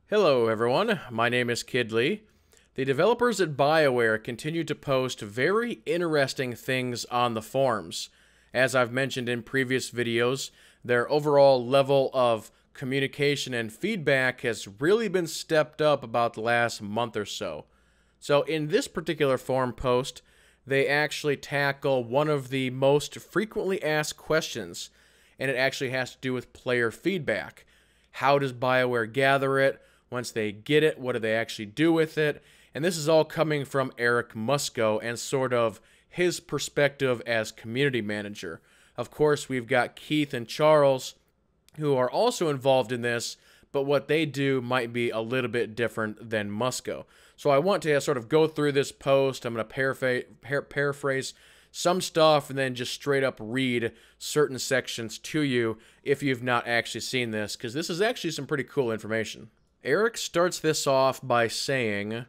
Hello everyone, my name is Kid Lee. The developers at Bioware continue to post very interesting things on the forums. As I've mentioned in previous videos, their overall level of communication and feedback has really been stepped up about the last month or so. So in this particular forum post, they actually tackle one of the most frequently asked questions, and it actually has to do with player feedback. How does Bioware gather it? Once they get it, what do they actually do with it? And this is all coming from Eric Musco and sort of his perspective as community manager. Of course, we've got Keith and Charles, who are also involved in this, but what they do might be a little bit different than Musco. So I want to sort of go through this post. I'm going to paraphrase some stuff and then just straight up read certain sections to you if you've not actually seen this, because this is actually some pretty cool information. Eric starts this off by saying,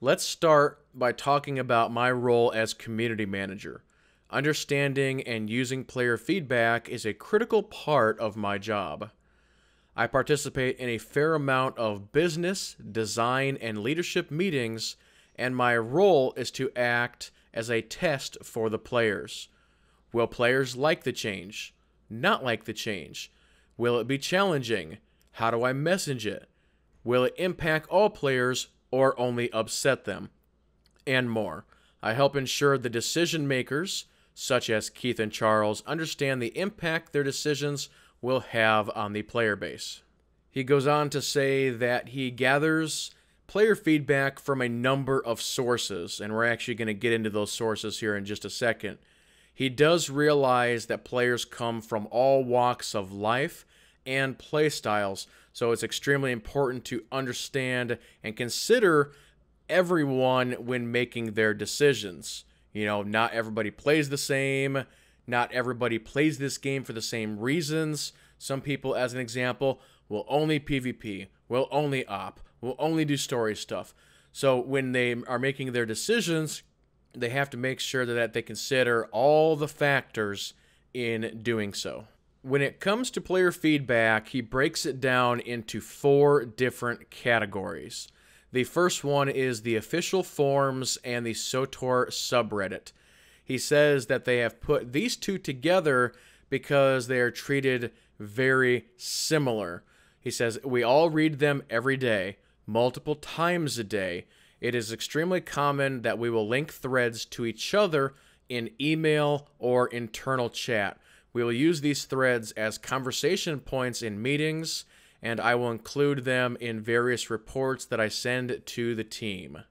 "Let's start by talking about my role as community manager. Understanding and using player feedback is a critical part of my job. I participate in a fair amount of business, design, and leadership meetings, and my role is to act as a test for the players. Will players like the change? Not like the change? Will it be challenging? How do I message it? Will it impact all players or only upset them? And more. I help ensure the decision makers, such as Keith and Charles, understand the impact their decisions will have on the player base." He goes on to say that he gathers player feedback from a number of sources, and we're actually going to get into those sources here in just a second. He does realize that players come from all walks of life and play styles, so it's extremely important to understand and consider everyone when making their decisions. You know, not everybody plays the same. Not everybody plays this game for the same reasons. Some people, as an example, will only PvP, will only op, will only do story stuff. So when they are making their decisions, they have to make sure that they consider all the factors in doing so. When it comes to player feedback, he breaks it down into 4 different categories. The first one is the official forums and the SWTOR subreddit. He says that they have put these two together because they are treated very similar. He says, "We all read them every day, multiple times a day. It is extremely common that we will link threads to each other in email or internal chat. We will use these threads as conversation points in meetings, and I will include them in various reports that I send to the team."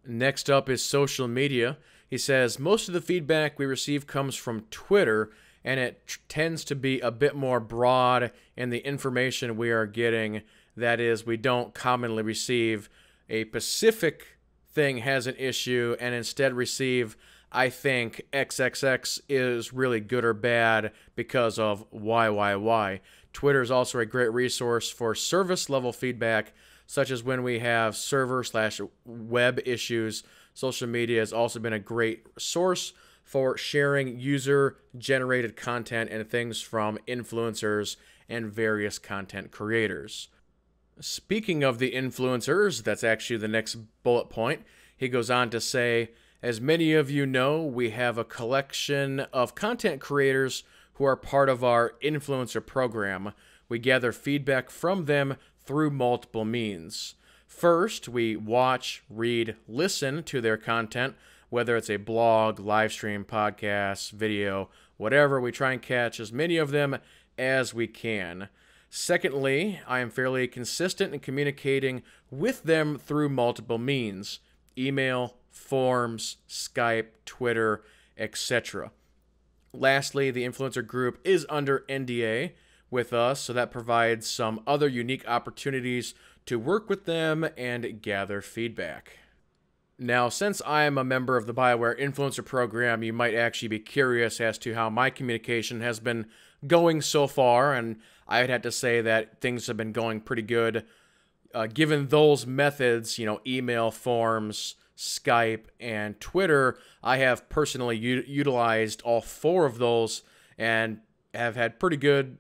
Next up is social media. He says, "Most of the feedback we receive comes from Twitter, and it tends to be a bit more broad in the information we are getting. That is, we don't commonly receive a specific thing has an issue and instead receive, I think XXX is really good or bad because of YYY. Twitter is also a great resource for service level feedback, such as when we have server/web issues. Social media has also been a great source for sharing user-generated content and things from influencers and various content creators." Speaking of the influencers, that's actually the next bullet point. He goes on to say, "As many of you know, we have a collection of content creators who are part of our influencer program. We gather feedback from them through multiple means. First, we watch, read, listen to their content, whether it's a blog, live stream, podcast, video, whatever. We try and catch as many of them as we can. Secondly, I am fairly consistent in communicating with them through multiple means: email, forums, Skype, Twitter, etc. Lastly, the influencer group is under NDA with us, so that provides some other unique opportunities to work with them and gather feedback." Now, since I am a member of the Bioware Influencer Program, you might actually be curious as to how my communication has been going so far, and I'd have to say that things have been going pretty good. Given those methods, email, forms, Skype, and Twitter, I have personally utilized all 4 of those and have had pretty good,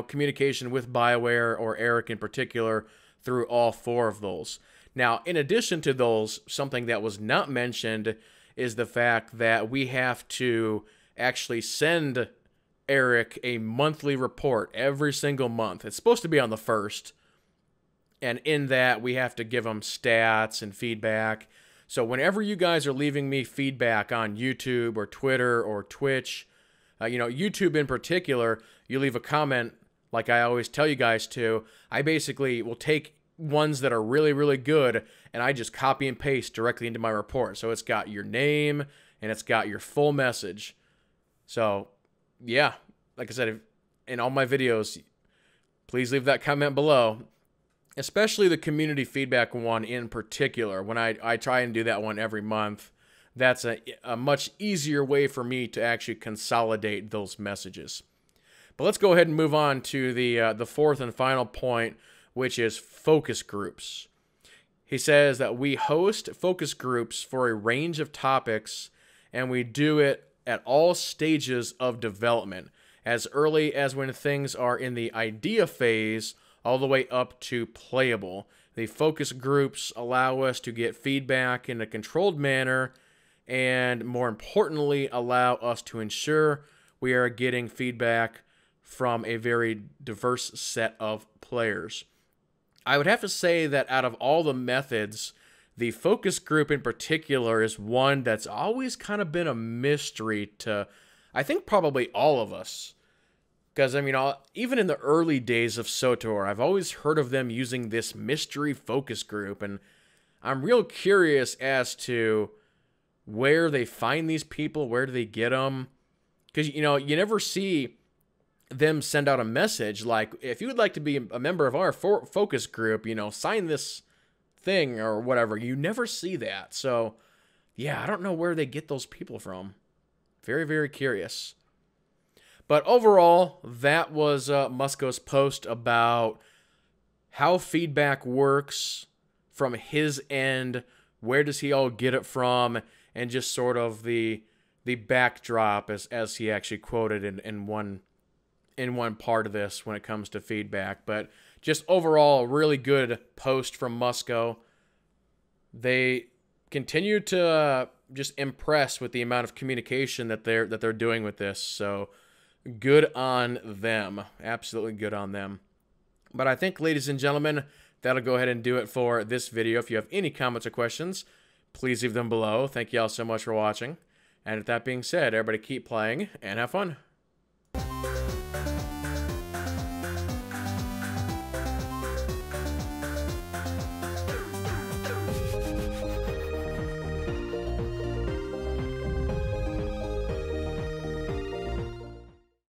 communication with Bioware, or Eric in particular, through all 4 of those. Now, in addition to those, something that was not mentioned is the fact that we have to actually send Eric a monthly report every single month. It's supposed to be on the 1st. And in that, we have to give him stats and feedback. So whenever you guys are leaving me feedback on YouTube or Twitter or Twitch, YouTube in particular, you leave a comment like I always tell you guys to. I basically will take ones that are really, really good, and I just copy and paste directly into my report. So it's got your name, and it's got your full message. So, yeah, like I said, in all my videos, please leave that comment below. Especially the community feedback one in particular. When I try and do that one every month, that's a much easier way for me to actually consolidate those messages. But let's go ahead and move on to the 4th and final point, which is focus groups. He says that we host focus groups for a range of topics, and we do it at all stages of development, as early as when things are in the idea phase, all the way up to playable. The focus groups allow us to get feedback in a controlled manner, and more importantly, allow us to ensure we are getting feedback from a very diverse set of players. I would have to say that out of all the methods, the focus group in particular is one that's always kind of been a mystery to, I think, probably all of us. Because, I mean, even in the early days of SWTOR, I've always heard of them using this mystery focus group, and I'm real curious as to where they find these people, where do they get them? Because, you never see them send out a message like, if you would like to be a member of our focus group, sign this thing or whatever. You never see that. So, yeah, I don't know where they get those people from. Very, very curious. But overall, that was Musco's post about how feedback works from his end, where does he all get it from, and just sort of the backdrop as he actually quoted in one part of this when it comes to feedback. But just overall, a really good post from Musco. They continue to just impress with the amount of communication that they're doing with this. So good on them. Absolutely good on them. But I think, ladies and gentlemen, that'll go ahead and do it for this video. If you have any comments or questions, please leave them below. Thank you all so much for watching. And with that being said, everybody keep playing and have fun.